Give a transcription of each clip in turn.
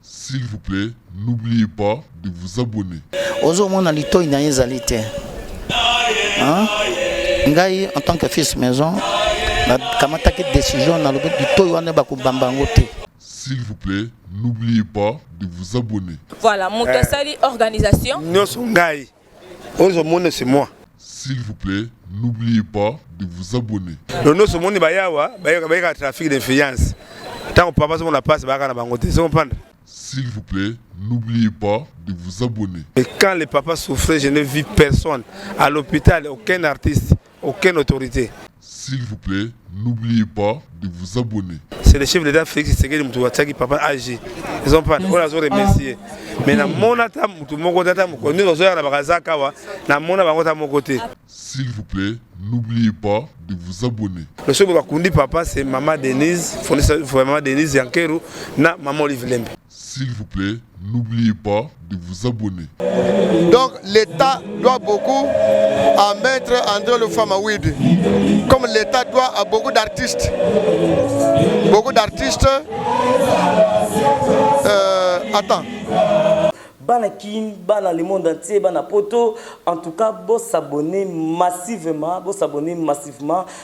S'il vous plaît, n'oubliez pas de vous abonner. Ngai en tant que fils maison, décision dans le but du s'il vous plaît, n'oubliez pas de vous abonner. Voilà, Moutessali organisation. C'est moi. S'il vous plaît, n'oubliez pas de vous abonner. Trafic d'influence. Tant que papa la passe, s'il vous plaît, n'oubliez pas de vous abonner. Et quand les papas souffraient, je n'ai vu personne. À l'hôpital, aucun artiste, aucune autorité. S'il vous plaît, n'oubliez pas de vous abonner. C'est le chef de l'État Félix Tshisekedi Mutouataki papa agi. Ils ont pas, on a remercié. Mais na monata mutu moko tata moko nous ozoya na bakazaka wa na mona bangota mokote. S'il vous plaît, n'oubliez pas de vous abonner. Le chef de Bakundi papa c'est maman Denise, maman Denise Yankeru na maman Olive Lembe. S'il vous plaît, n'oubliez pas de vous abonner. Donc l'État doit beaucoup à Maître André Lufamawid. Comme l'État doit à beaucoup d'artistes. Beaucoup d'artistes. Attends. Bana Kin, Bana le monde entier, Bana Poto. En tout cas, vous s'abonner massivement,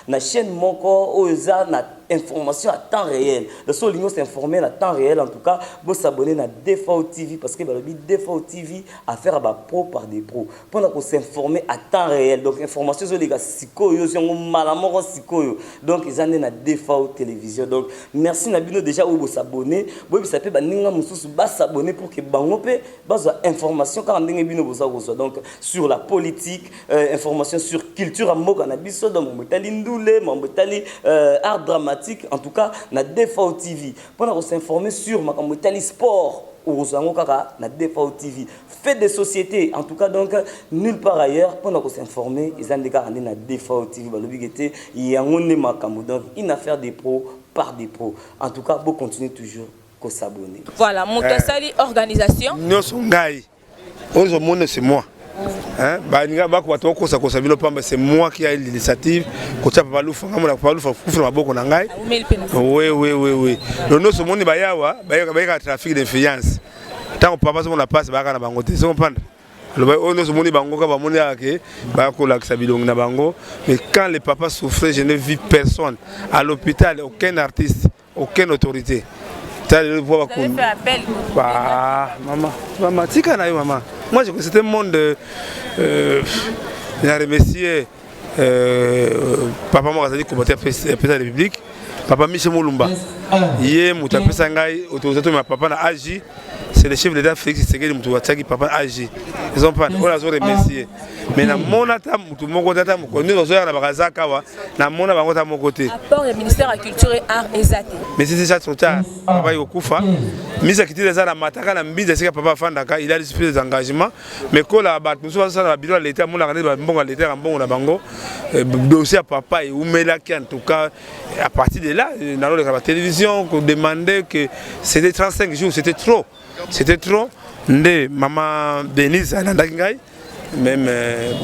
na chaîne Moko, Oza, na information à temps réel. Le seul ligne s'informer à temps réel. En tout cas, vous s'abonner à DFAO TV parce que DFAO TV à faire à pro par des pros. Pendant qu'on s'informer à temps réel. Donc information sur les gars sikoyo, sur malamoro sikoyo. Donc ils en ont à DFAO télévision. Donc merci Nabino déjà où vous s'abonner. Vous savez pas ninga mususu bas s'abonner pour que bangope bas information quand ninga bino vous reçoit. Donc sur la politique, information sur culture à mot cannabis, donc mbetali ndoulé, mbetali art dramatique. En tout cas, na DFAO TV. Pendant qu'on s'informer sur ma sport, ou na DFAO TV. Fait des sociétés, en tout cas, donc, nulle part ailleurs, pendant qu'on s'informer, ils ont des gars na DFAO TV. Il y a une affaire des pros par des pros. En tout cas, vous continuez toujours à s'abonner. Voilà, Moutessali organisation. C'est moi. C'est moi qui ai l'initiative. Oui. Le nom c'est mon trafic d'influence. Tant que papa la passe, mais quand les papas souffraient, je n'ai vu personne. À l'hôpital, aucun artiste, aucune autorité. Vous avez fait appel. Maman, moi, c'était un monde. J'ai remercié papa Morazali, combattant président de la République, papa Michel Moulumba. Hier, papa a agi. C'est le chef de l'État Félix Tshisekedi Mutouataki papa agi. Ils ont pas, on a remercié. Mais na monata mutu moko tata moko nous ozoya na bakazaka wa na mona bangota moko te. Rapport du ministère de la Culture et Arts exact. Mais c'est déjà trop tard. Papa yokufa. Misa kiti les ala mataka na mbinza sika papa fandaka, il a des engagements. Mais quand la bat nous ça na bidon l'État mona kana ba mbonga l'État mbongo na bango dossier à papa et umela qui en tout cas à partir de là dans la télévision qu'on demandait que c'était 35 jours, c'était trop. C'était trop. Maman Denise Anandakingai, même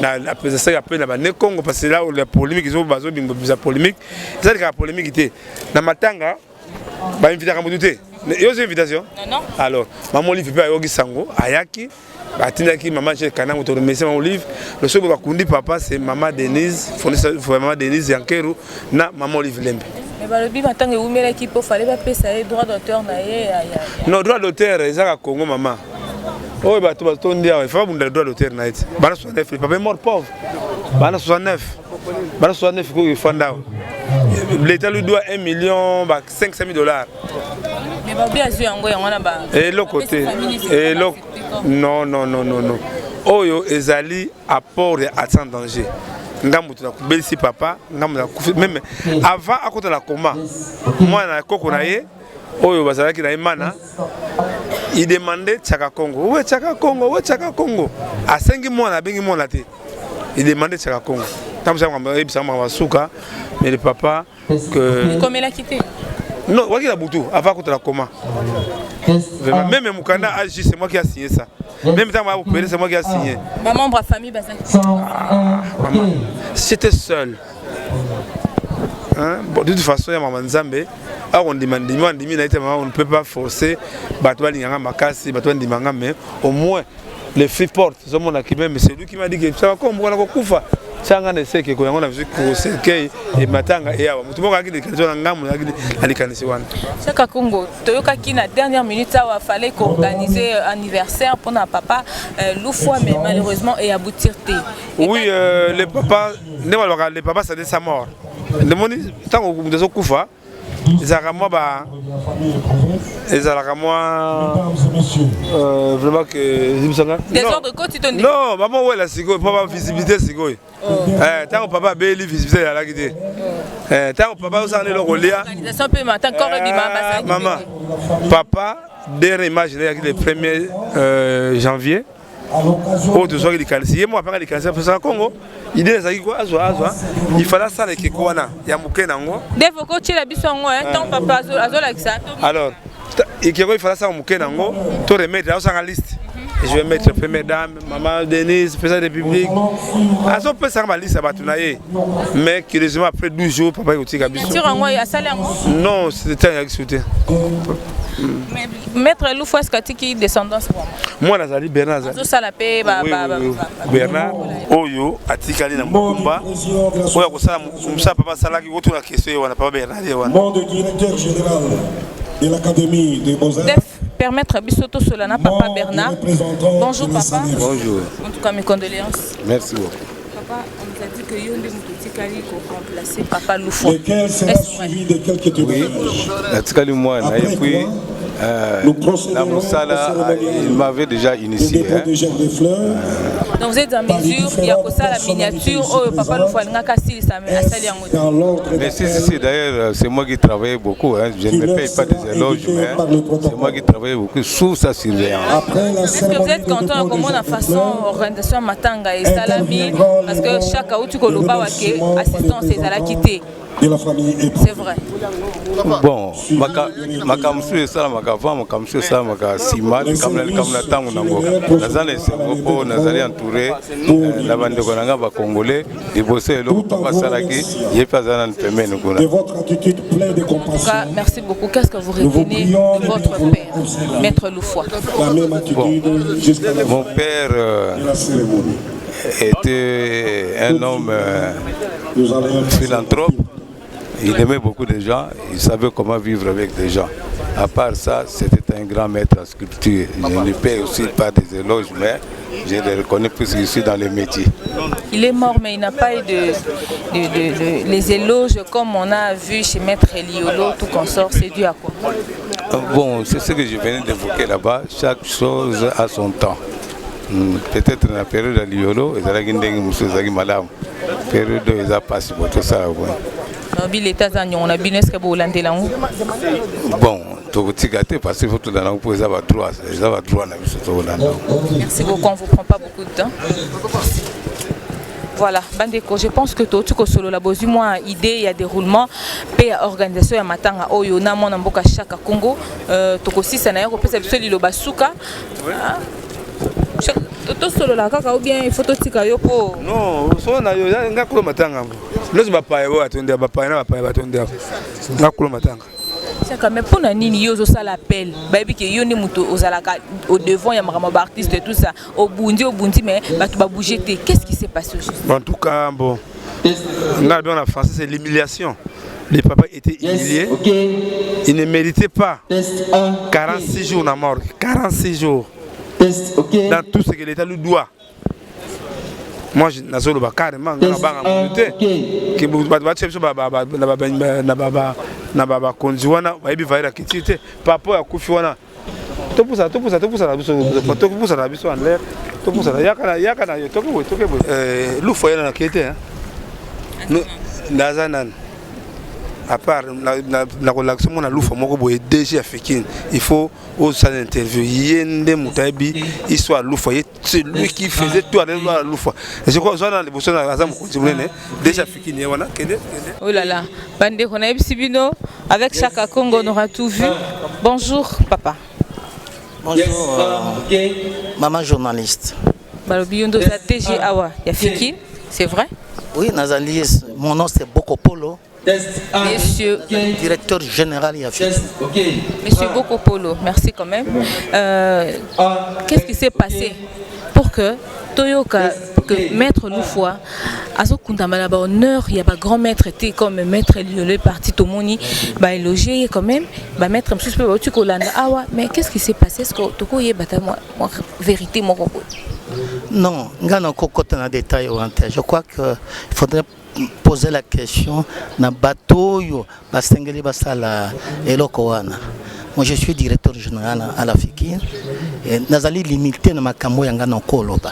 la présidence appelle la Congo parce que là où la polémique, ils ont besoin de polémique. C'est la polémique était. Dans Matanga, bah invité à Kamboudouté. Il y a une invitation. Non. Alors, maman Olive peut aller Sango, Ayaki, Atinaki, maman j'ai Kana, on te remercie maman Olive. Le seul qui Kundi papa c'est maman Denise, maman Denise Yankeru, na maman Olive Lembe. Mais le bim tant que vous mettez l'équipe, il fallait pas payer droit d'auteur non, droit d'auteur, ils ont Congo maman. Oh, bah tu vas te dire, il faut le droit d'auteur na été. Bana 69, les papas morts pauvres. Bana 69, il faut l'État lui doit 1 500 000 $. Mais bah bien sûr, on a ba. Et l'autre côté, et l'autre, non. Oyo ezali apport à sans danger. Ngamu tuna kubelisi papa, ngamu na kufi même avant à côté la coma. Moi na koko na ye, oyo bazalaki na imana. Il demandait Tchaka Congo. Ouais Tchaka Congo. À 5 mois na bengi mona te. Il demandait Tchaka Congo. Comme ça on va souka mais le papa que comme il a quitté. Non, il a boutou avant contre la coma. Même Moukanda agi, c'est moi qui a signé ça. Même temps c'est moi qui a signé. Maman membre famille maman. J'étais seul. Bon, de toute façon, il y a Maman Nzambe. On demande, on ne peut pas forcer. Mais au moins, les filles portent. C'est lui qui m'a dit que ça va comme on a Koufa. Sanga ne sait que quand on a vu que c'est et matanga et awa mutu moka kile kanzo ngamu ali kanisi wana Chaka Congo toyoka ki na dernière minute ça va fallait organiser anniversaire pour notre papa Loufwa mais malheureusement et aboutir té. Oui le papa les papas ça de sa mort. Le moni tant au de Kufa vraiment que désordre quotidien. Non, maman ouais la sigo, papa visibilité sigo. Tant papa belle visibilité à la guidée. Tant papa vous allez le relier. Organisation peut matin encore di maman. Papa dernière image le 1er janvier. Oh, tu sois les moi après les cancer pour ça Congo. Idée ça quoi il fallait ça avec quoi na ya mukenango. Devo ko tshela biso ngo tant papa azola ça. Alors, il fallait ça au mukenango, to remettre dans sa liste. Et je vais mettre première dame, maman Denise, président de la République. À ce point ça ma liste à batunaye. Mais curieusement après 12 jours papa il tika biso. Non, c'était un exécuté. Maître Loufwa Skatiki descendance moi nazali Bernard Bernard oyo atikali na mukumba oyo kosala musa papa salaki wotu na question wana papa Bernard wana nom de directeur général de l'académie des beaux-arts permettre bisoto solana papa Bernard. Bonjour papa. Bonjour. En tout cas mes condoléances. Merci beaucoup. Papa, on nous a dit que Yonde Moutikali pour remplacer Papa Loufwa. Lequel sera suivi de quelques témoignages. Oui, moi, et puis la Moussala, il m'avait déjà initié. Donc vous êtes en mesure, il y a que ça la miniature, oh Papa Loufwa Ngakasi, ça me a sali en mais si, d'ailleurs, c'est moi qui travaille beaucoup. Je ne me paye pas des éloges, mais c'est moi qui travaille beaucoup sous sa surveillance. Est-ce que vous êtes content comment la façon organisation Matanga et Salami? Parce que chaque outil que l'on a assistance et à la quitter. C'est vrai. Bon, ma kamsu ça ma kava ma kamsu ça ma kasima comme la tango nango nazana c'est nazali entouré la bande konanga ba congolais de bosser le papa salaki il pas zana mpeme ngona. De votre attitude pleine de compassion. Merci beaucoup. Qu'est-ce que vous retenez de votre père, Maître Loufwa? La même attitude jusqu'à la mon père était un homme philanthrope. Il aimait beaucoup de gens, il savait comment vivre avec des gens. À part ça, c'était un grand maître en sculpture. Je ne paie aussi pas des éloges, mais je le reconnais puisque je suis dans les métiers. Il est mort, mais il n'a pas eu les éloges comme on a vu chez Maître Liolo, tout consort. C'est dû à quoi? Bon, c'est ce que je venais d'évoquer là-bas. Chaque chose a son temps. Peut-être dans la période de Liolo, ils allaient gagner des malades. Période où ils ont passé tout ça. Bon, parce qu'il faut tout dans pour les avoir droit. Merci beaucoup, on ne vous prend pas beaucoup de temps. Voilà, Bandeko, je pense que tout ce solo la bozu moi idée il y a déroulement paix organisation ya matanga oyo na mona mboka Chaka Congo toko sisa na yo ko pesa biso lilo basuka. Tout solo la kaka ou bien il faut tika yo po. Non, so na yo ngakolo matanga. Lozi bapaya bo atonde bapaya na bapaya batonde. Ngakolo matanga. Mais pour nini yo ça l'appel baby que yo ni muto ozalaka au devant ya makama artiste et tout ça au bundi mais tu vas bouger. Qu'est-ce qui s'est passé aujourd'hui? En tout cas bon là bien en français c'est l'humiliation. Les papas étaient humiliés. Ils ne méritaient pas 46 jours na mort, 46 jours. Dans tout ce que l'État lui doit. Moi je n'ai pas carrément que na baba konziwana baibi vaira kitite papa ya kufiwana topusa na biso en l'air topusa yakana toke Loufwa na kete hein ndazana à part la relaxation mon Loufwa moko boye DG africain il faut au sein d'interview yende mutabi histoire Loufwa c'est lui qui faisait tout à Loufwa et je crois dans les bosons na zamu konzimene DG africain wana kende. Oh là là, Bande Konaib Sibino, avec Chaka Congo, on aura tout vu. Bonjour, papa. Bonjour, maman journaliste. Balobiondo, ça DG Awa, Yafiki, c'est vrai? Oui, Nazali, mon nom c'est Bokopolo. Monsieur, directeur général Yafiki. Monsieur Bokopolo, merci quand même. Qu'est-ce qui s'est passé pour que Toyoka, que Maître Loufoua, à ce qu'on honneur, il y a pas grand maître était comme Maître le parti Tomoni, bah élogié quand même, bah Maître M. Mais qu'est-ce qui s'est passé? Est-ce que Toko y est vérité mon propos? Non, je crois qu'il faudrait poser la question na bateau yo basengeli basala eloko wana. Moi je suis directeur général à la FIKI et nazali limité na makambo yanga na koloba.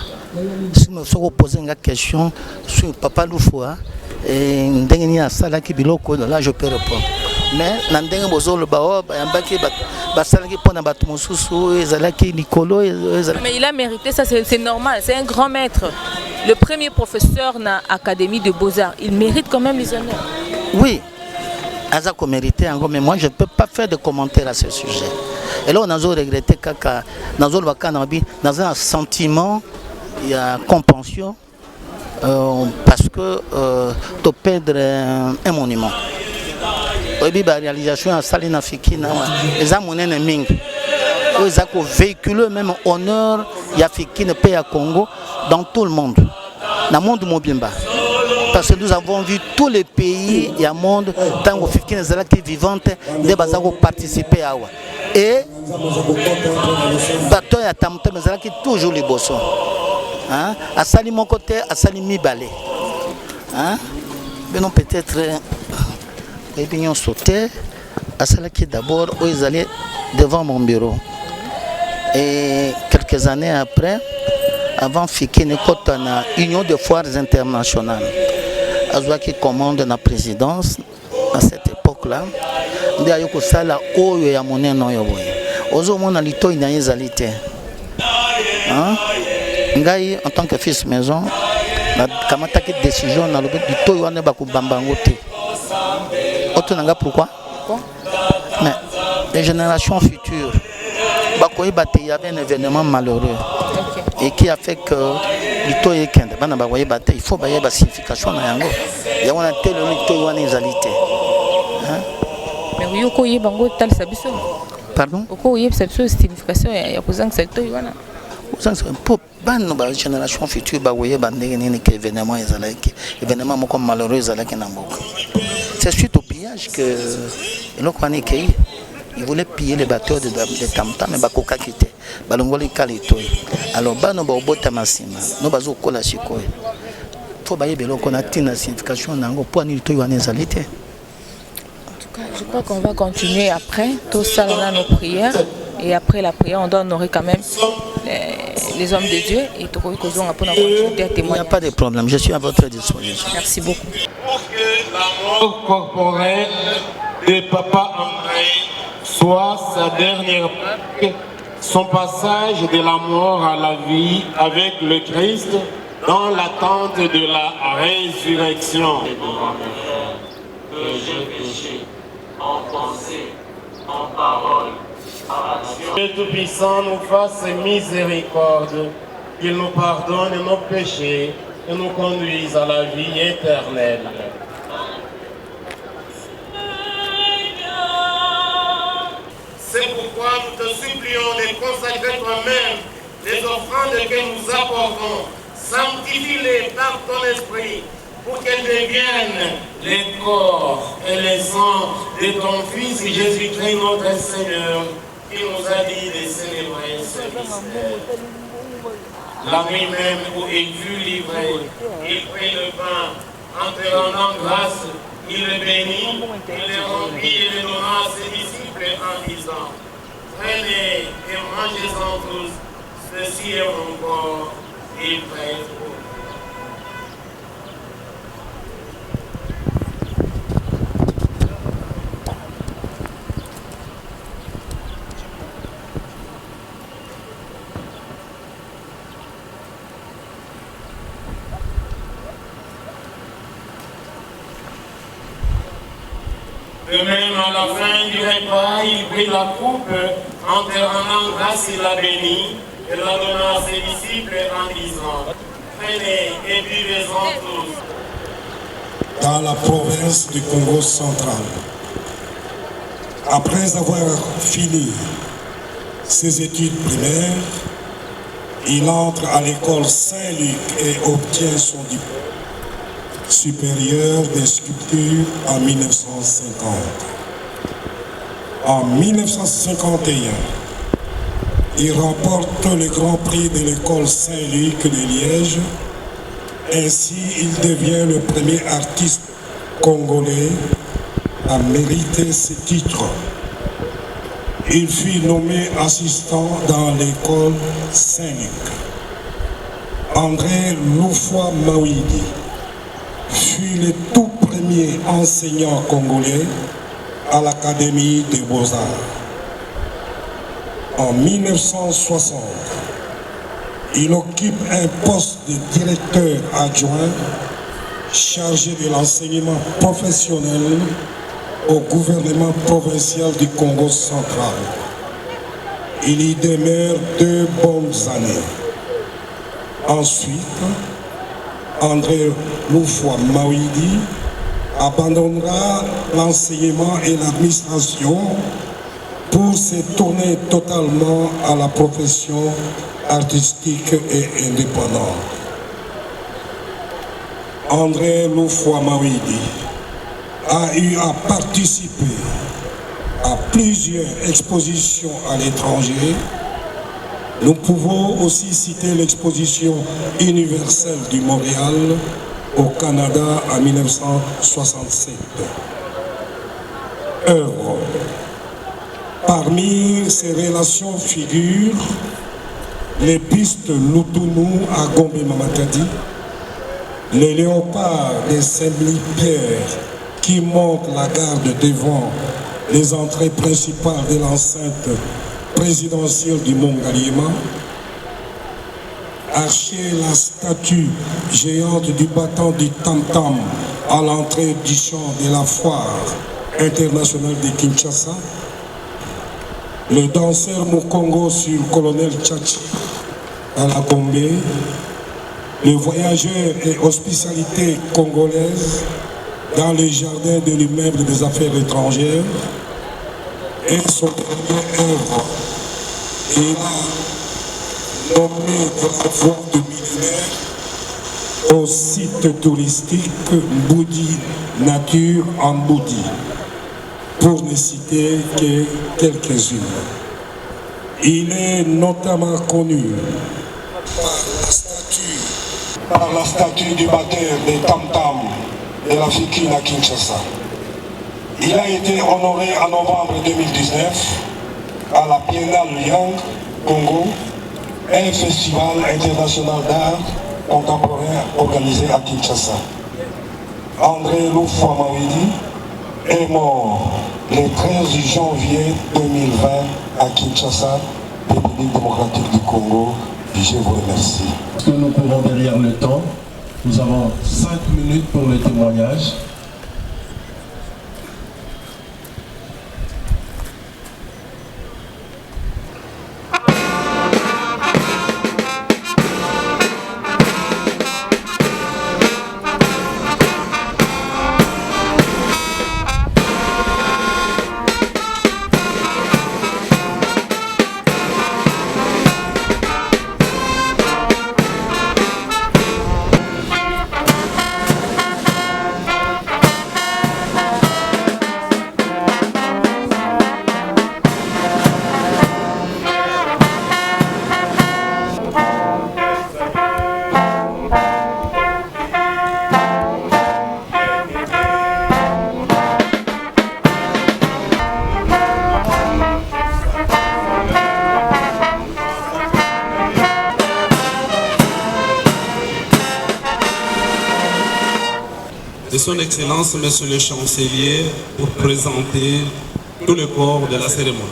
Si me faut poser une question sur Papa Loufoua et ndengeni asala ki biloko là je peux répondre. Mais nandenge bozolo bao bayambaki basalaki pona bato mosusu ezalaki likolo ezalaki. Mais il a mérité ça, c'est normal, c'est un grand maître. Le premier professeur dans l'Académie de Beaux-Arts, il mérite quand même les honneurs. Oui, Azako mérité encore, mais moi je ne peux pas faire de commentaires à ce sujet. Et là on a regretté kaka dans un sentiment, il y a compassion parce que tu perdre un monument. La réalisation à Salina Fikina, les amonènes ming, ils ont véhiculé même honneur Yafiki paix à Congo dans tout le monde, dans le monde mobile. Parce que nous avons vu tous les pays et le monde, tant que Fikina est vivante, des bazars participer à eux. Et bateau à Tamte, mais c'est toujours les bossons. À Sali mon côté, à Sali mi balé. Mais non peut-être. Ils ont sauté à cela qui d'abord où ils allaient devant mon bureau. Et quelques années après, avant Fiki Nekota na Union de foires internationales, Azwa qui commande la présidence à cette époque-là, de ayoko sala oyo ya monnaie non yoboy. Ozo mona lito ina yezalité. Ngai en tant que fils maison, na kamata ki décision na lobi lito yone ba kubamba ngote. Pourquoi? Mais les générations futures, il y avait un événement malheureux et qui a fait que il faut qu'il y ait une signification. Il y a une telle mais oui, pardon? Signification pour la génération future, événement malheureux. C'est suite au pillage que ils voulaient piller les bateaux de Tamtam, mais Bakoka quitté. Balongoli Kalitoy. Alors, Bano Bobota Massima, nous bazo Kola Chikoy. Faut bailler Belo qu'on a une signification nango pour nous tout alité. En tout cas, je crois qu'on va continuer après. Tout ça, on a nos prières. Et après la prière, on doit honorer quand même les hommes de Dieu. Et tout le monde pour continuer à témoigner. Il n'y a pas de problème, je suis à votre disposition. Merci beaucoup. Pour que la mort corporelle de Papa André soit sa dernière marque, son passage de la mort à la vie avec le Christ dans l'attente de la résurrection. Que j'ai péché en pensée, en parole, en action. Que Tout-Puissant nous fasse miséricorde, qu'il nous pardonne nos péchés et nous conduise à la vie éternelle. C'est pourquoi nous te supplions de consacrer toi-même les offrandes que nous apportons. Sanctifie-les par ton esprit pour qu'elles deviennent les corps et les sangs de ton Fils Jésus-Christ notre Seigneur, qui nous a dit de célébrer ce mystère. La nuit même où il fut livré, il prit le pain, en te rendant grâce, il le bénit, il le remplit et le donna à ses disciples en disant: prenez et mangez-en tous, ceci est mon corps, il prête pour vous. De même, à la fin du repas, il prit la coupe, en te rendant grâce, il la bénit, et la donna à ses disciples en disant: prenez et buvez-en tous. dans la province du Congo central. Après avoir fini ses études primaires, il entre à l'école Saint-Luc et obtient son diplôme supérieur des sculptures en 1950. En 1951, il remporte le Grand Prix de l'école Saint-Luc de Liège. Ainsi, il devient le premier artiste congolais à mériter ce titre. Il fut nommé assistant dans l'école Saint-Luc. André Loufoua Mawidi fut le tout premier enseignant congolais à l'Académie des Beaux-Arts. En 1960, il occupe un poste de directeur adjoint chargé de l'enseignement professionnel au gouvernement provincial du Congo central. Il y demeure 2 bonnes années. Ensuite, André Loufoua Mawidi abandonnera l'enseignement et l'administration pour se tourner totalement à la profession artistique et indépendante. André Loufoua Mawidi a eu à participer à plusieurs expositions à l'étranger. Nous pouvons aussi citer l'exposition universelle du Montréal au Canada en 1967. Œuvre. Parmi ces relations figurent les bustes Lutumu à Gombe-Mamatadi, les léopards des Saint-Pierre qui montent la garde devant les entrées principales de l'enceinte présidentielle du Mont-Galiema, archer la statue géante du battant du Tam-Tam à l'entrée du champ de la foire internationale de Kinshasa, le danseur Mukongo sur le colonel Tchachi à la Gombe, les voyageurs et hospitalités congolaises dans les jardins de l'immeuble des affaires étrangères et son dernier œuvre. Il a nommé de la voie de millénaire au site touristique Boudi Nature en Boudi, pour ne citer que quelques-unes. Il est notamment connu par la statue du batteur des Tam-Tam de la Fikine à Kinshasa. Il a été honoré en novembre 2019 à la Biennale Yang, Congo, un festival international d'art contemporain organisé à Kinshasa. André Loufoua Mawidi est mort le 13 janvier 2020 à Kinshasa, République démocratique du Congo. Je vous remercie. Parce que nous courons derrière le temps, nous avons 5 minutes pour le témoignage. de son Excellence, Monsieur le Chancelier, pour présenter tout le corps de la cérémonie.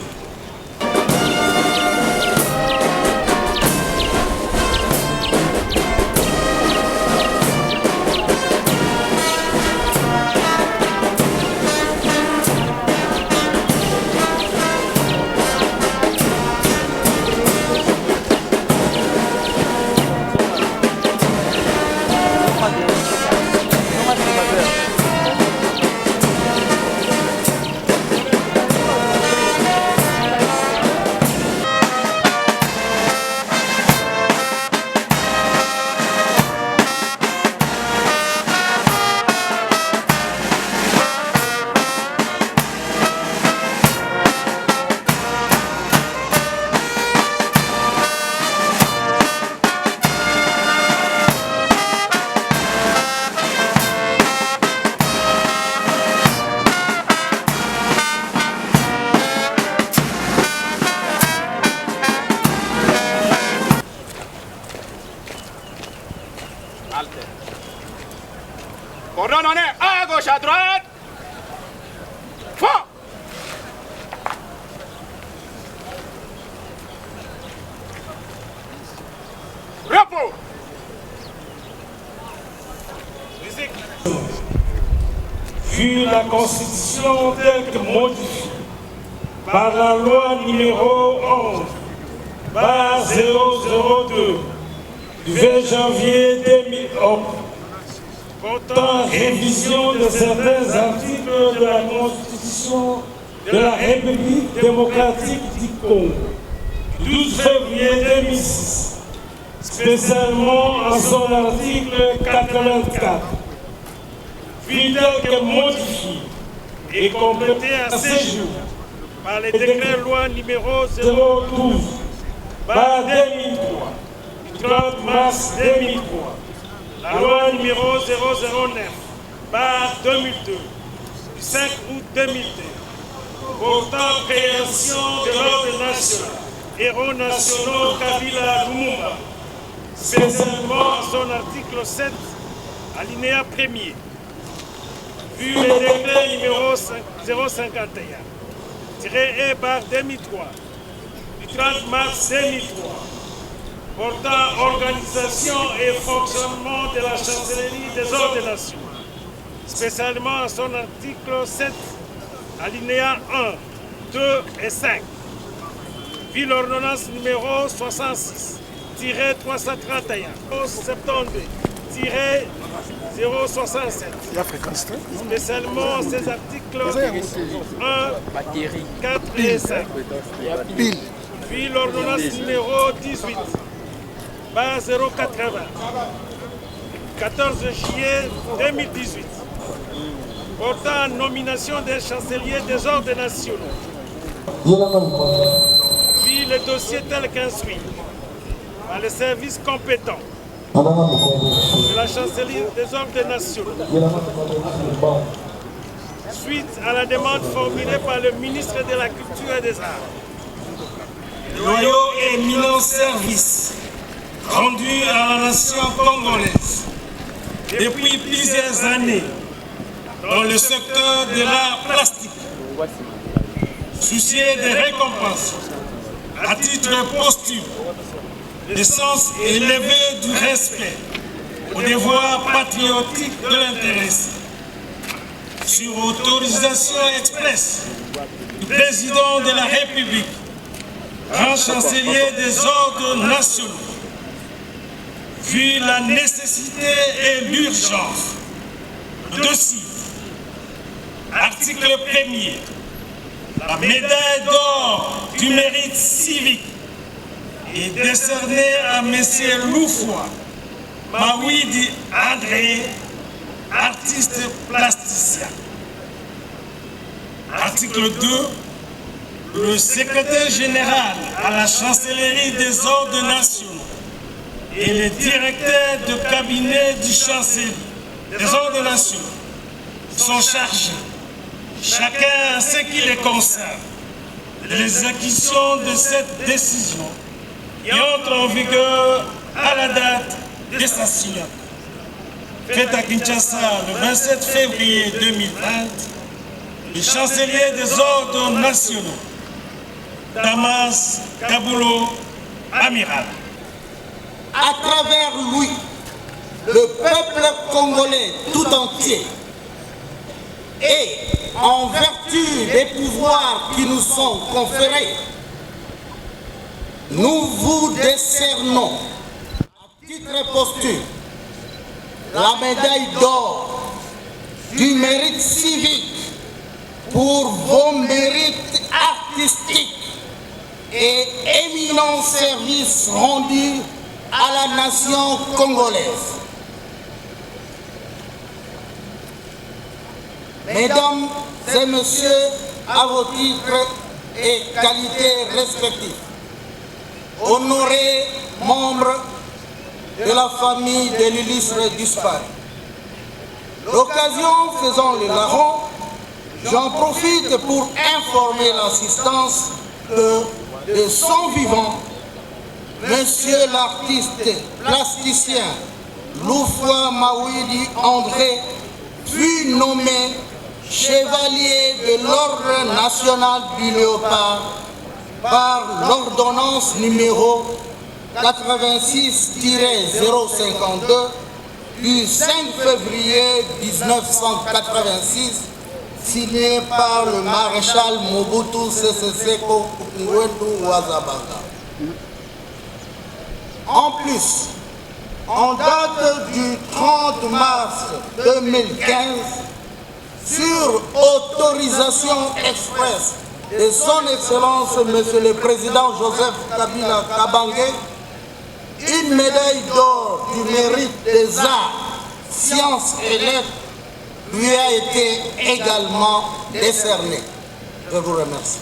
vu la Constitution telle que modifiée par la loi numéro 11/002 du 20 janvier 2011 portant révision de certains articles de la Constitution de la République démocratique du Congo du 12 février 2006, spécialement en son article 84, puis tel que modifié et complété à ce jour par les décrets loi numéro 012/2003 du 30 mars 2003, la loi numéro 009/2002 du 5 août 2002 portant création de l'ordre national, héros nationaux Kabila Lumumba, spécialement à son article 7, alinéa 1er, vu le décret numéro 051/2003 du 30 mars 2003 portant organisation et fonctionnement de la chancellerie des ordonnations, spécialement à son article 7, alinéa 1, 2 et 5, vu l'ordonnance numéro 66-331 72-067, spécialement ces articles 1, 4 et 5, puis l'ordonnance numéro 18/080, 14 juillet 2018, portant nomination des chanceliers des ordres nationaux, puis le dossier tel qu'instruit par les services compétents de la chancellerie des ordres nationaux, suite à la demande formulée par le ministre de la Culture et des Arts. Loyaux et éminents services rendus à la nation congolaise depuis plusieurs années dans le secteur de l'art plastique, soucieux des récompenses à titre posthume, le sens élevé du respect au devoir patriotique de l'intéressé, sur autorisation expresse du président de la République, grand chancelier des ordres nationaux, vu la nécessité et l'urgence, le dossier, article 1er, la médaille d'or du mérite civique est décernée à M. Loufoua Mawidi André, artiste plasticien. Article 2. Le secrétaire général à la chancellerie des ordres nationaux et le directeur de cabinet du chancelier des ordres nationaux sont chargés, chacun à ce qui les concerne, de l'exécution de cette décision qui entre en vigueur à la date de sa signature. Faite à Kinshasa le 27 février 2020, le chancelier des ordres nationaux, Damas Kabulo Amiral. À travers lui, le peuple congolais tout entier, et en vertu des pouvoirs qui nous sont conférés, nous vous décernons, à titre posthume, la médaille d'or du mérite civique pour vos mérites artistiques et éminents services rendus à la nation congolaise. Mesdames et messieurs, à vos titres et qualités respectives, honorés membres de la famille de l'illustre disparu, l'occasion faisant le larron, j'en profite pour informer l'assistance que de son vivant, Monsieur l'artiste plasticien Loufoua Mawidi André fut nommé chevalier de l'ordre national du Léopard par l'ordonnance numéro 86-052 du 5 février 1986, signé par le maréchal Mobutu Sese Seko Ngwendu Wazabanga. En plus, en date du 30 mars 2015, sur autorisation express de son Excellence Monsieur le Président Joseph Kabila Kabange, une médaille d'or du mérite des arts, sciences et lettres lui a été également décernée. Je vous remercie.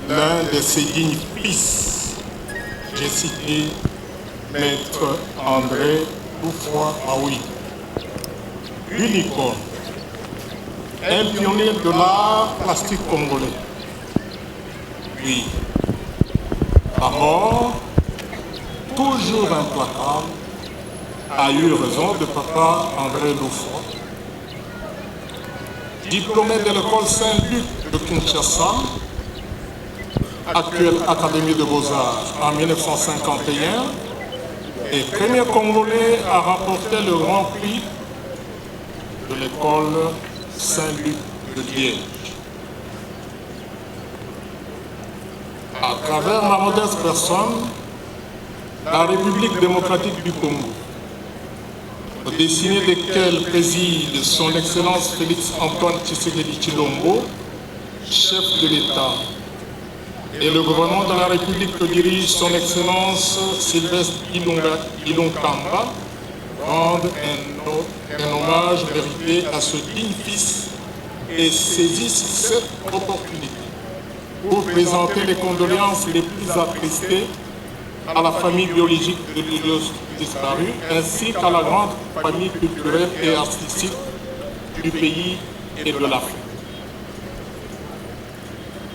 L'un de ses dignes fils, j'ai cité Maître André Loufroy-Maoui, unicorne, un pionnier de l'art plastique congolais. Puis, la mort, toujours implacable, a eu raison de papa André Loufroy. Diplômé de l'école Saint-Luc de Kinshasa, actuelle Académie de Beaux-Arts en 1951, et premier Congolais à remporter le Grand Prix de l'école Saint-Luc de Liège. À travers ma modeste personne, la République démocratique du Congo, au dessiné desquelles préside son Excellence Félix Antoine Tshisekedi Tshilombo, chef de l'État, et le gouvernement de la République que dirige son Excellence Sylvestre Ilonkamba rende un hommage mérité à ce digne fils et saisissent cette opportunité pour présenter les condoléances les plus attristées à la famille biologique de l'Ilios disparu ainsi qu'à la grande famille culturelle et artistique du pays et de l'Afrique.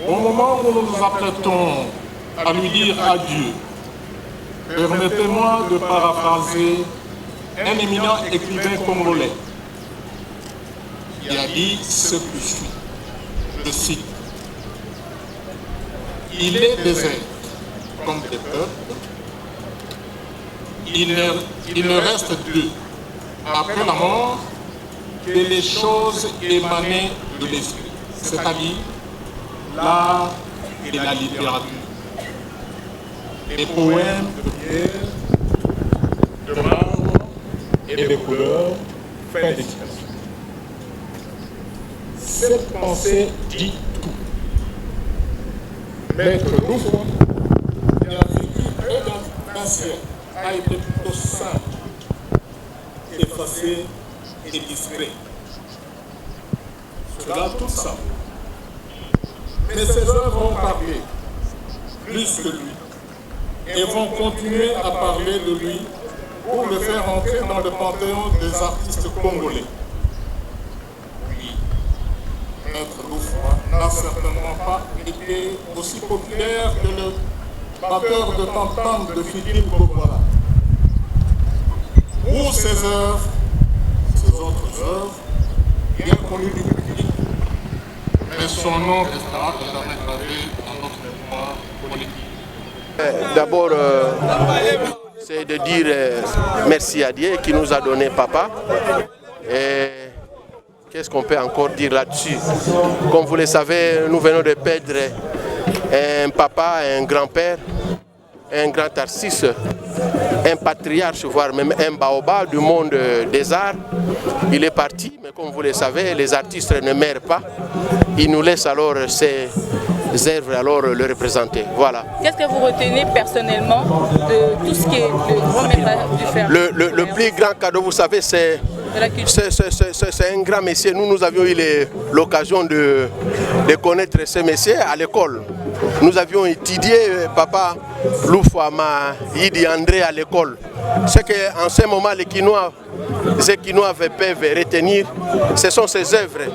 Au moment où nous nous apprêtons à lui dire adieu, permettez-moi de paraphraser un éminent écrivain congolais qui a dit ce que suit. Je cite: il est des êtres comme des peuples, il ne reste d'eux, après la mort, que les choses émanées de l'esprit, c'est-à-dire l'art et la littérature, les poèmes de pierre, de marbre et de couleurs. Fin de citation. Cette pensée dit tout. Maître Loufroy, qui a vécu un siècle, a été plutôt simple, effacé et discret. Cela tout ça. Mais ses œuvres vont parler plus que lui et vont continuer à parler de lui pour le faire entrer dans le panthéon des artistes congolais. Oui, Maître Loufroy n'a certainement pas été aussi populaire que le batteur de tam-tam de Philippe Bobola. Pour ses œuvres, ses autres œuvres, bien connues du public, mais son nom restera jamais gravé dans notre mémoire politique. D'abord, c'est de dire merci à Dieu qui nous a donné papa. Et qu'est-ce qu'on peut encore dire là-dessus? Comme vous le savez, nous venons de perdre un papa, un grand-père, un grand artiste, un patriarche, voire même un baobab du monde des arts. Il est parti, mais comme vous le savez, les artistes ne meurent pas. Ils nous laissent alors ces œuvres alors le représenter. Voilà. Qu'est-ce que vous retenez personnellement de tout ce qui est le grand maître du fer? Le plus grand cadeau, vous savez, c'est un grand messier. Nous avions eu l'occasion de connaître ce messier à l'école. Nous avions étudié papa Loufroy Yidi André à l'école. ce qu'en ce moment les Kinois peuvent retenir, ce sont ses œuvres.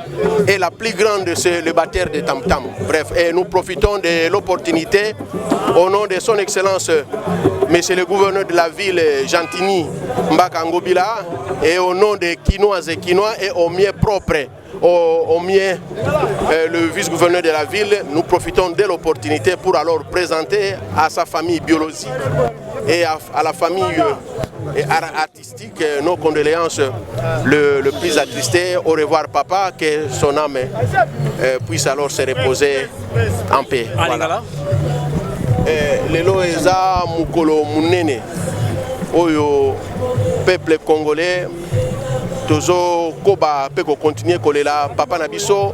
Et la plus grande, c'est le batteur de Tam Tam. Bref, et nous profitons de l'opportunité, au nom de son Excellence, Monsieur le gouverneur de la ville, Gentini Mbaka Ngobila, et au nom des Kinoises et Kinois, et au mieux propre, au mieux le vice-gouverneur de la ville, nous profitons de l'opportunité pour alors présenter à sa famille biologique et à la famille artistique nos condoléances le plus attristé. Au revoir papa, que son âme puisse alors se reposer en paix. Voilà. Lelo eza mukolo munene oyo peuple congolais tozo koba pe ko continuer kolela papa na biso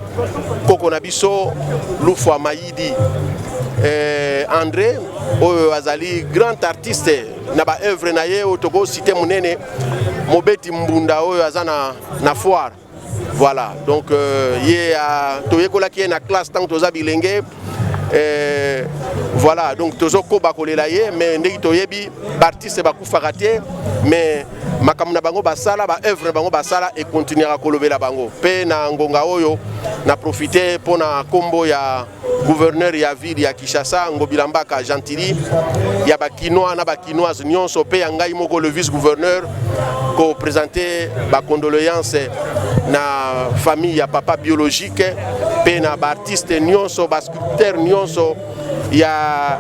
koko na biso Lufwa Mayidi André oyo azali grand artiste na ba œuvre na ye otoko cité munene mobeti mbunda oyo azana na foire. Voilà, donc ye toyekola ki na classe tant toza bilenge. Voilà, donc toujours koba kolela ye, mais ndeki toyebi artiste bakufaka te, mais makambo na bango basala ba œuvre bango basala et continuera kolobela bango. Pe na ngonga oyo na profiter pour na kombo ya gouverneur ya ville ya Kinshasa Ngobila Mbaka Gentili ya ba Kinois na ba Kinoise nyonso pe ngai moko le vice gouverneur ko présenter ba condoléances na famille ya papa biologique pe na ba artiste nyonso ba sculpteur nyonso ya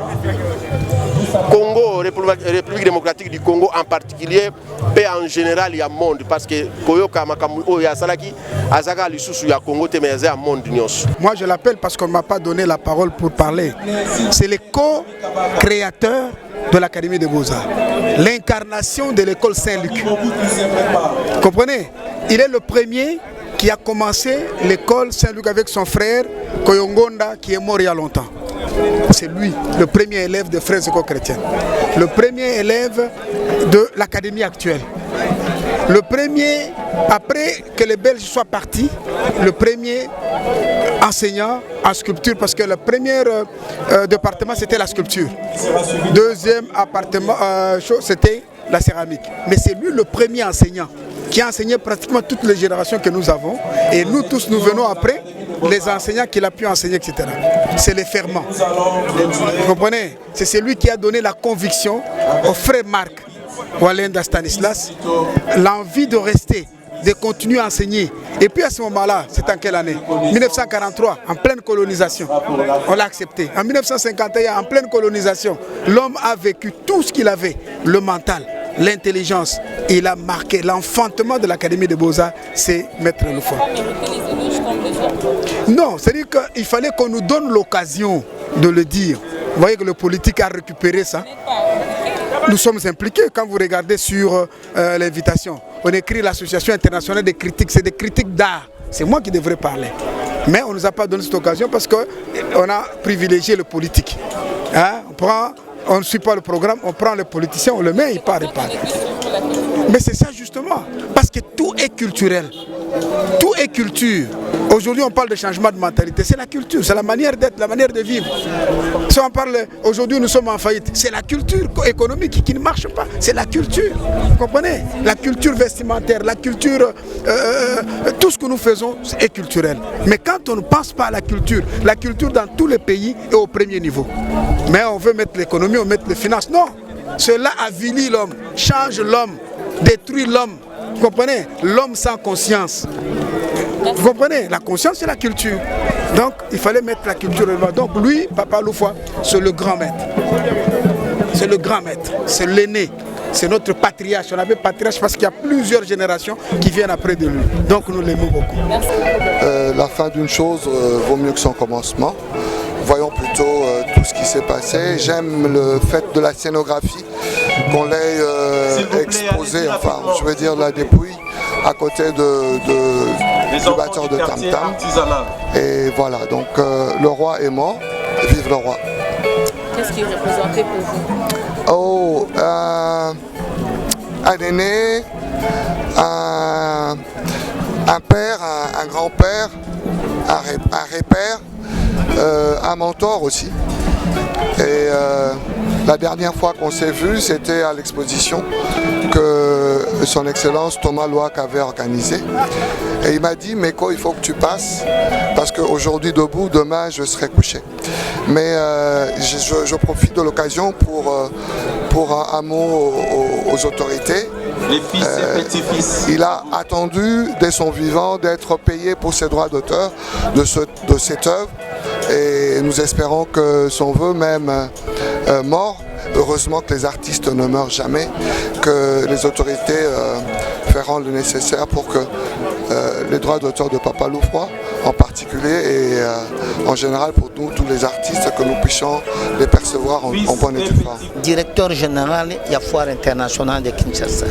Congo, République démocratique du Congo en particulier, et en général il y a monde parce que Koyoka Makamu ya Salaki Azaka Lisusu ya Congo temeze à monde nyos. Moi je l'appelle parce qu'on ne m'a pas donné la parole pour parler. C'est le co-créateur de l'Académie des Beaux-Arts, l'incarnation de l'école Saint-Luc. Comprenez? Il est le premier qui a commencé l'école Saint-Luc avec son frère Koyongonda qui est mort il y a longtemps. C'est lui, le premier élève des frères éco-chrétiens, le premier élève de l'académie actuelle, le premier, après que les Belges soient partis, le premier enseignant en sculpture, parce que le premier département c'était la sculpture, deuxième c'était la céramique, mais c'est lui le premier enseignant qui a enseigné pratiquement toutes les générations que nous avons, et nous tous nous venons après les enseignants qu'il a pu enseigner, etc. C'est les ferments. Vous comprenez? C'est celui qui a donné la conviction au frère Marc Walenda Stanislas, l'envie de rester, de continuer à enseigner. Et puis à ce moment-là, c'est en quelle année? 1943, en pleine colonisation. On l'a accepté. En 1951, en pleine colonisation, l'homme a vécu tout ce qu'il avait, le mental, l'intelligence. Il a marqué l'enfantement de l'Académie des Beaux-Arts, c'est Maître Lufwa. Non, c'est-à-dire qu'il fallait qu'on nous donne l'occasion de le dire. Vous voyez que le politique a récupéré ça. Nous sommes impliqués quand vous regardez sur l'invitation. On écrit l'Association internationale des critiques, c'est des critiques d'art. C'est moi qui devrais parler. Mais on ne nous a pas donné cette occasion parce qu'on a privilégié le politique. Hein? On ne suit pas le programme, on prend les politiciens, on le met, il part, il part. Mais c'est ça justement, parce que tout est culturel. Tout est culture. Aujourd'hui, on parle de changement de mentalité. C'est la culture, c'est la manière d'être, la manière de vivre. Si on parle, aujourd'hui, nous sommes en faillite. C'est la culture économique qui ne marche pas. C'est la culture. Vous comprenez? La culture vestimentaire, la culture, tout ce que nous faisons est culturel. Mais quand on ne pense pas à la culture dans tous les pays est au premier niveau. Mais on veut mettre l'économie, on veut mettre les finances. Non, cela avilit l'homme, change l'homme, détruit l'homme. Vous comprenez? L'homme sans conscience. Vous comprenez? La conscience, c'est la culture. Donc, il fallait mettre la culture de l'homme. Donc, lui, Papa Lufwa, c'est le grand maître. C'est le grand maître. C'est l'aîné. C'est notre patriarche. On avait patriarche parce qu'il y a plusieurs générations qui viennent après de lui. Donc, nous l'aimons beaucoup. La fin d'une chose vaut mieux que son commencement. Voyons plutôt tout ce qui s'est passé. J'aime le fait de la scénographie, qu'on l'ait exposé, enfin, je veux dire la dépouille, à côté du batteur de Tam Tam. Et voilà, donc le roi est mort, vive le roi. Qu'est-ce qu'il représentait pour vous? Oh, un aîné, un père, un grand-père, un repère, un mentor aussi. Et La dernière fois qu'on s'est vu, c'était à l'exposition que son Excellence Thomas Loac avait organisée. Et il m'a dit, Meko, il faut que tu passes, parce qu'aujourd'hui debout, demain je serai couché. Mais je profite de l'occasion pour un mot aux autorités. Les fils et petits-fils. Il a attendu dès son vivant d'être payé pour ses droits d'auteur de cette œuvre. Et nous espérons que son vœu, même mort, heureusement que les artistes ne meurent jamais, que les autorités feront le nécessaire pour que les droits d'auteur de Papa Loufroy en particulier et en général pour nous, tous les artistes, que nous puissions les percevoir en bonne et due forme. Directeur général de la Foire internationale de Kinshasa.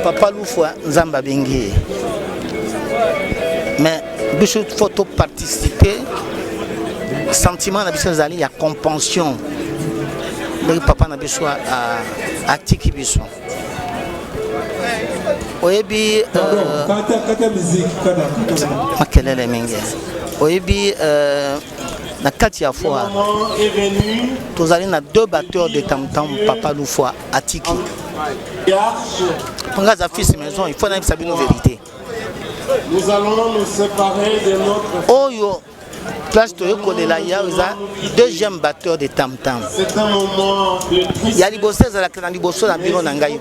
Papa Loufroy Nzamba Bengi. Mais il faut participer. Sentiment il y a compassion. Le papa n'a besoin à Tiki Bisson. Oyebi makelele mingi. Oyebi na kati ya fois tous allons na deux batteurs de tam-tam Papa Loufroy à Tiki. Pour les fils maison, il faut savoir une vérité. Nous allons nous séparer de notre... Oyo place de Kolela Yaouza, deuxième batteur de tam-tam. C'est un moment de tristesse. Il y a les bossés à la clan du bosso dans Biro Nangaï.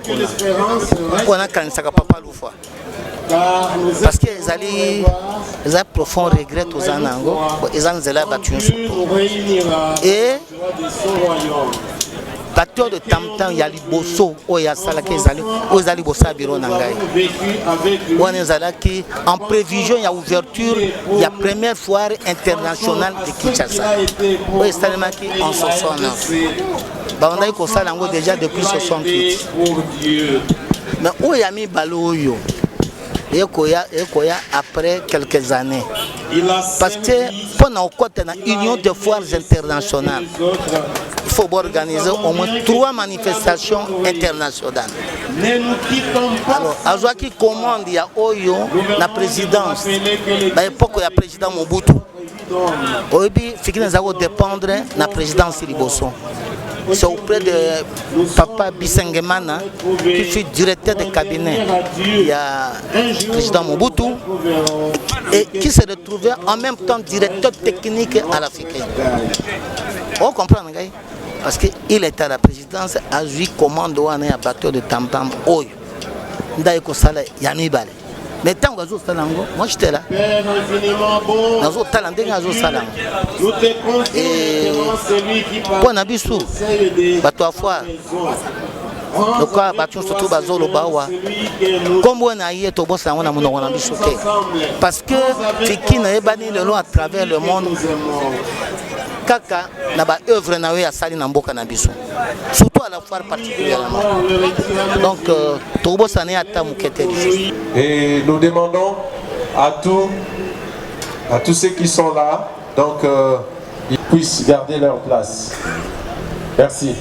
On a quand ça Papa Loufroy. Parce qu'ils allaient, ils ont profond regret aux Anango, ils ont zéla battu et batteur de tam-tam, il y a les bosso, il y a ça qui ils allaient bosser à Biro Nangaï. En prévision, il y a ouverture, il y a première foire internationale de Kinshasa. Oui, c'est tellement en 69. On a eu ça déjà depuis 68. Mais où il y a mis Baloyo et après quelques années. Parce que pendant l'Union de foires internationales, il faut organiser au moins 3 manifestations internationales. Alors, à ce qui commande, il y a Oyo, la présidence. À l'époque, il y a le président Mobutu. Aujourd'hui, il faut dépendre de la présidence Liboso. C'est auprès de Papa Bisengemana qui fut directeur de cabinet. Il y a le président Mobutu et qui s'est retrouvé en même temps directeur technique à l'Afrique. On comprend, parce qu'il était à la présidence, à lui commande un bateau de tam-tam. Oyo. Ndaïko Sala Yamibale. Mais tant que moi j'étais là. Et pour Nabissou, bateau à foire. Le cas battu surtout Bazolo Bawa. Comme on a eu au boss, on a mon parce que Fiki n'a pas banni le long à travers le monde. Kaka n'a pas œuvre à Sali Namboka Nabiso. Surtout à la foire particulièrement. Donc, Tobo Sané a Tamoukete. Et nous demandons à tous ceux qui sont là, donc, ils puissent garder leur place. Merci.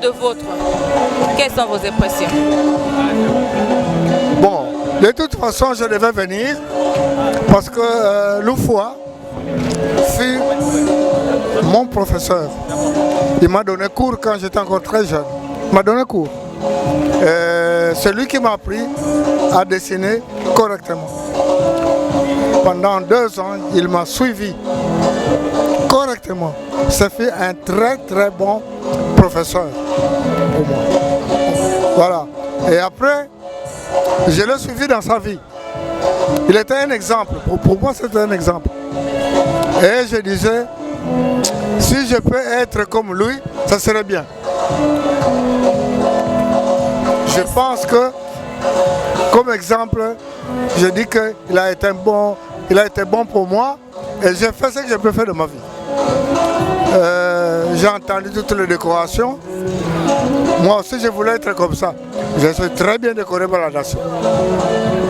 de vôtre. Quelles sont vos impressions? Bon, de toute façon, je devais venir parce que Loufoua fut mon professeur. Il m'a donné cours quand j'étais encore très jeune. Il m'a donné cours. C'est lui qui m'a appris à dessiner correctement. Pendant 2 ans, il m'a suivi correctement. Ça fait un très bon professeur pour moi. Voilà. Et après, je l'ai suivi dans sa vie. Il était un exemple. Pour moi, c'était un exemple. Et je disais, si je peux être comme lui, ça serait bien. Je pense que, comme exemple, je dis qu'il a été bon pour moi et j'ai fait ce que je peux faire de ma vie. J'ai entendu toutes les décorations. Moi aussi, je voulais être comme ça. Je suis très bien décoré par la nation.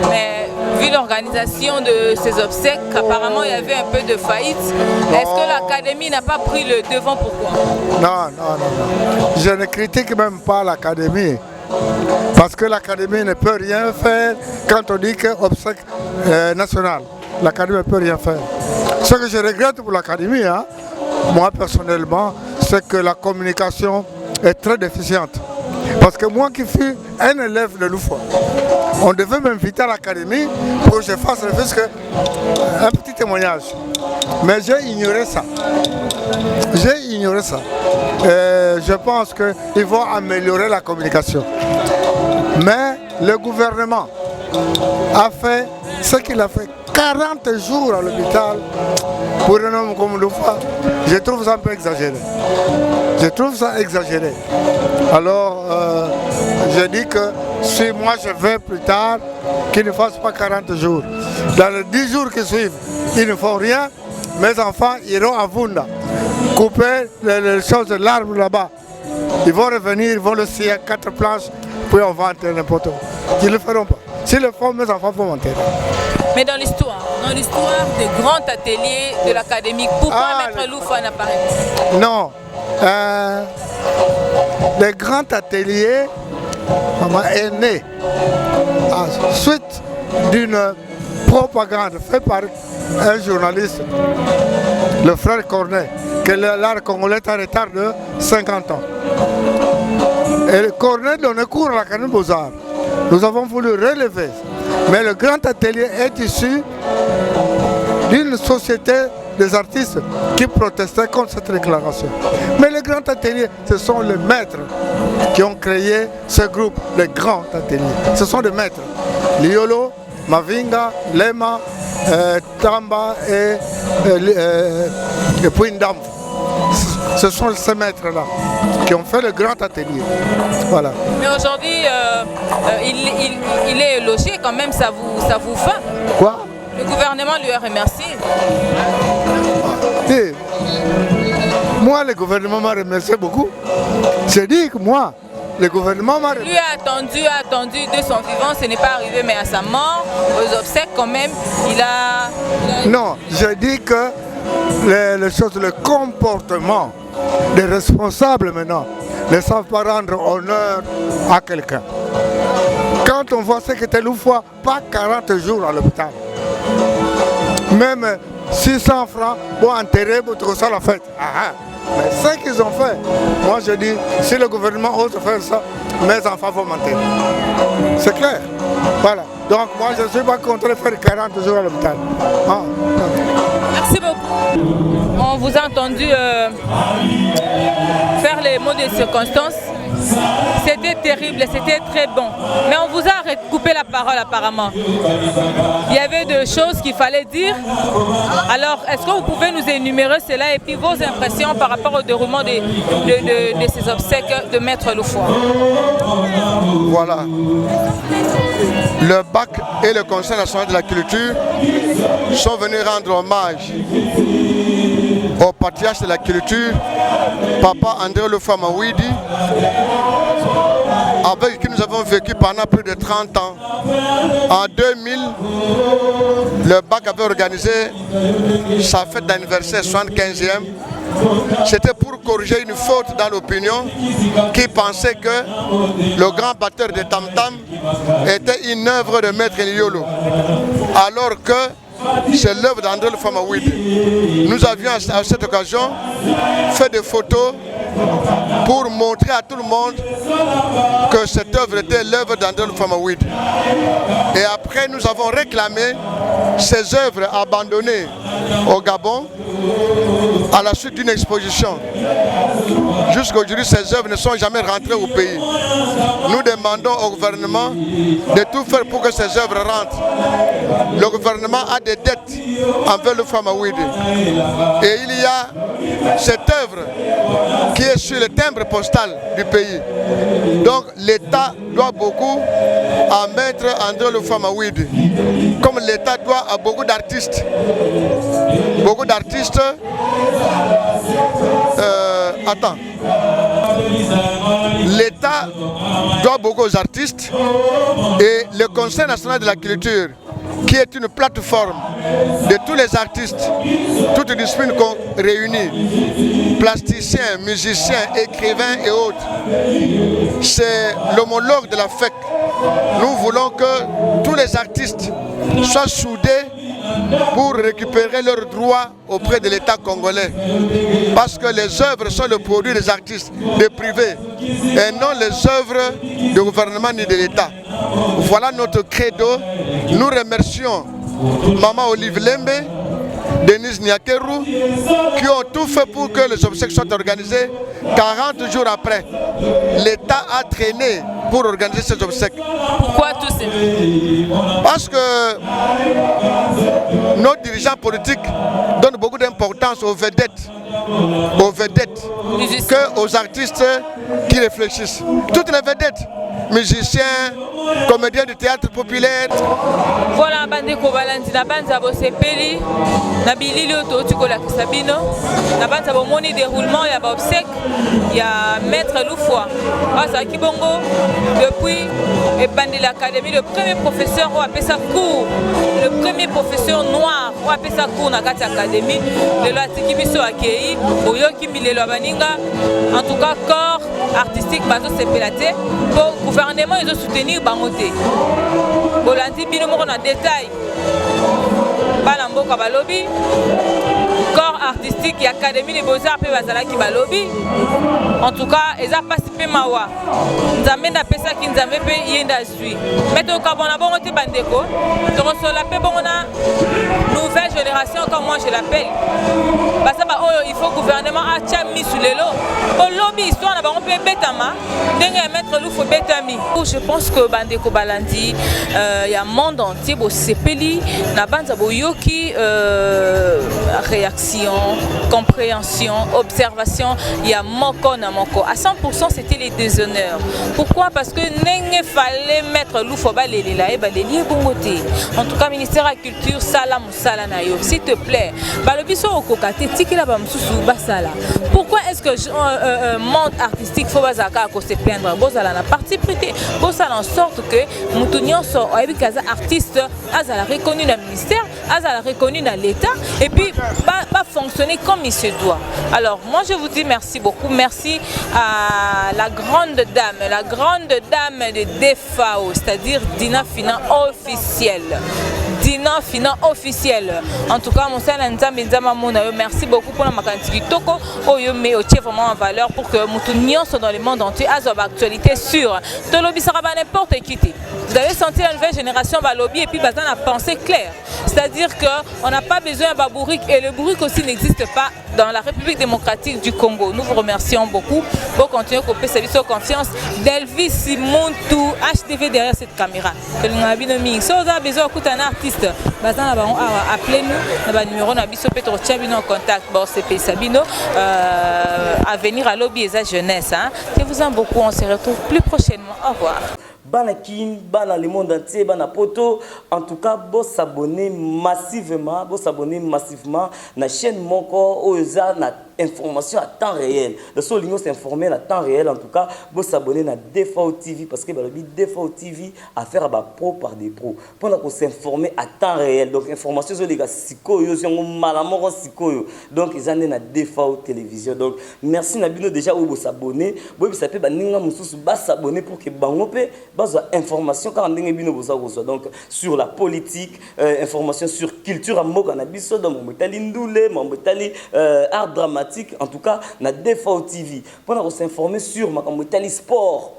Mais vu l'organisation de ces obsèques, apparemment il y avait un peu de faillite. Est-ce que l'académie n'a pas pris le devant? Pourquoi? Non. Je ne critique même pas l'académie. Parce que l'académie ne peut rien faire quand on dit que obsèque nationale. L'académie ne peut rien faire. Ce que je regrette pour l'académie, moi personnellement, c'est que la communication est très déficiente. Parce que moi qui fus un élève de Loufoua, on devait m'inviter à l'académie pour que je fasse un petit témoignage. Mais j'ai ignoré ça. Je pense qu'ils vont améliorer la communication. Mais le gouvernement a fait ce qu'il a fait. 40 jours à l'hôpital pour un homme comme Loufoua, je trouve ça un peu exagéré. Alors, je dis que si moi je vais plus tard, qu'ils ne fassent pas 40 jours. Dans les 10 jours qui suivent, ils ne font rien. Mes enfants iront à Vunda, couper les choses de l'arbre là-bas. Ils vont revenir, ils vont le scier à 4 planches, puis on va enterrer n'importe où. Ils ne le feront pas. S'ils le font, mes enfants vont m'enterrer. Mais dans l'histoire des grands ateliers de l'académie, pourquoi Maître Loufoua n'apparaît pas? Non. Les grands ateliers est né suite d'une propagande faite par un journaliste, le frère Cornet, que l'art congolais est en retard de 50 ans. Et Cornet donnait cours à l'Académie Beaux-Arts. Nous avons voulu relever. Mais le grand atelier est issu d'une société des artistes qui protestaient contre cette déclaration. Mais le grand atelier, ce sont les maîtres qui ont créé ce groupe, les grands ateliers. Ce sont des maîtres. Liolo, Mavinga, Lema, Tamba et Puindam. Ce sont ces maîtres-là qui ont fait le grand atelier. Voilà. Mais aujourd'hui, il est logé quand même, ça vous va? Quoi? Le gouvernement lui a remercié. Et moi, le gouvernement m'a remercié beaucoup. Je dis que moi, le gouvernement m'a remercié. Lui a attendu de son vivant, ce n'est pas arrivé, mais à sa mort, aux obsèques quand même, il a... Non, je dis que le comportement des responsables maintenant ne savent pas rendre honneur à quelqu'un. Quand on voit ce que était Loufoua, pas 40 jours à l'hôpital. Même 600 francs pour enterrer, pour tout ça la fête. Mais ce qu'ils ont fait, moi je dis, si le gouvernement ose faire ça, mes enfants vont m'enterrer. C'est clair. Voilà. Donc moi je ne suis pas contre faire 40 jours à l'hôpital. Merci beaucoup. On vous a entendu faire les mots de circonstance. C'était terrible, c'était très bon. Mais on vous a coupé la parole apparemment. Il y avait des choses qu'il fallait dire. Alors, est-ce que vous pouvez nous énumérer cela et puis vos impressions par rapport au déroulement de ces obsèques de Maître Loufoua? Voilà. Le BAC et le Conseil national de la culture sont venus rendre hommage au patriarche de la culture, Papa André Loufoua Mawidi, avec qui nous avons vécu pendant plus de 30 ans. En 2000, le BAC avait organisé sa fête d'anniversaire 75e c'était pour corriger une faute dans l'opinion qui pensait que le grand batteur de Tam Tam était une œuvre de Maître Niolo, alors que c'est l'œuvre d'André Lufama-Wide. Nous avions à cette occasion fait des photos pour montrer à tout le monde que cette œuvre était l'œuvre d'André Lufama-Wide. Et après, nous avons réclamé ces œuvres abandonnées au Gabon à la suite d'une exposition. Jusqu'à aujourd'hui, ces œuvres ne sont jamais rentrées au pays. Nous demandons au gouvernement de tout faire pour que ces œuvres rentrent. Le gouvernement a des dettes envers le Lufama-Wide. Et il y a cette œuvre qui est sur le timbre postal du pays. Donc l'État doit beaucoup à Maître André Lufama-Wide, comme l'État doit à beaucoup d'artistes. Beaucoup d'artistes. L'État doit beaucoup aux artistes et le Conseil national de la culture, qui est une plateforme de tous les artistes, toutes les disciplines réunies, plasticiens, musiciens, écrivains et autres. C'est l'homologue de la FEC. Nous voulons que tous les artistes soient soudés pour récupérer leurs droits auprès de l'État congolais. Parce que les œuvres sont le produit des artistes, des privés, et non les œuvres du gouvernement ni de l'État. Voilà notre credo. Nous remercions Maman Olive Lembe, Denise Niakeru, qui ont tout fait pour que les obsèques soient organisées. 40 jours après, l'État a traîné pour organiser ces obsèques. Pourquoi tout ça? Parce que nos dirigeants politiques donnent beaucoup d'importance aux vedettes qu'aux artistes qui réfléchissent. Toutes les vedettes, musiciens, comédiens du théâtre populaire. Voilà, bandeko balandi na banza bo sepeli na bilili oto tikola Sabino na banza bo moni déroulement ya ba obsèque ya Maître Lufwa. Asa kibongo depuis epandi l'académie, le premier professeur ou appelé ça cours, le premier professeur noir ou appelé ça cours na kati académie de la tikibiso akei oyoki milelo baninga. En tout cas corps artistique bazo sepelate pour gouvernement ils ont soutenir bangote. Bolandi bino moko na détail. Bana mboka balobi corps artistique et académie des beaux-arts pe bazalaki balobi. En tout cas, ils ont participé mawa. Nzambe na pesa ki nzambe pe yenda zui. Meto ka bona bongo te bandeko. To resola pe bongo na nouvelle génération comme moi je l'appelle. Parce que il faut gouvernement a tia mis sur les lots. Au lobby histoire na bango pe betama. Ndenge Maître Lufwa betami. Je pense que bandeko balandi il y a monde entier bo sepeli na banza boyoki réaction, compréhension, observation, il y a moko na moko. À 100% c'était les déshonneurs. Pourquoi? Parce que n'enge fallait mettre Lufwa balélela et baléli bongoté. En tout cas, ministère de la Culture, salam salana yo. S'il te plaît, balobiso okokate tikila ba msusu basala. Pourquoi est-ce que monde artistique faut bazaka ko se plaindre? Bozala na parti prêté. Bozala en sorte que mutunyo so oebikaza artiste azala reconnu dans le ministère, azala reconnu dans l'État et puis va fonctionner comme il se doit. Alors moi je vous dis merci beaucoup, merci à la grande dame de DFAO, c'est-à-dire Dina Fina officielle. Dina Fina officielle. En tout cas, mon merci beaucoup pour la makanti toko oyo me otie vraiment en valeur pour que mutunyo soit dans le monde entier azoba actualité sûre. Tolobi sera pas n'importe qui. Vous avez senti la nouvelle génération balobi et puis bazan a pensé clair. C'est-à-dire qu'on n'a pas besoin d'un bourrique et le bourrique aussi n'existe pas dans la République démocratique du Congo. Nous vous remercions beaucoup pour continuer à couper service aux confiance d'Elvis Simontu HTV derrière cette caméra. Si vous avez besoin d'un artiste, appelez-nous. Nous numéro en contact CP Sabino à venir à lobby et à jeunesse. Je vous aime beaucoup. On se retrouve plus prochainement. Au revoir. Banakin, bana le monde entier, bana poto. En tout cas, vous s'abonnez massivement, na chaîne Moko Oza na information à temps réel. Le seul ligne s'informer à temps réel, en tout cas, vous s'abonner à DFAO TV parce que DFAO TV à faire à pro par des pros. Pour s'informer à temps réel. Donc, information sur les gars, donc, ils en ont à DFAO Télévision. Donc, merci Nabino déjà où vous s'abonner. Vous savez, s'abonner pour que vous ayez information quand vous donc sur la politique, information sur culture, art dramatique, en tout cas, na DFAO TV. Pour s'informer sur ma sport,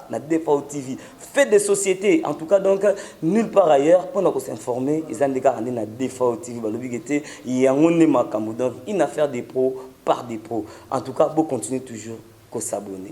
na DFAO TV. Fait des sociétés, en tout cas, donc, nulle part ailleurs, pour s'informer, ils ont des gars na DFAO TV. Il y a une affaire des pros par des pros. En tout cas, vous continuez toujours à s'abonner.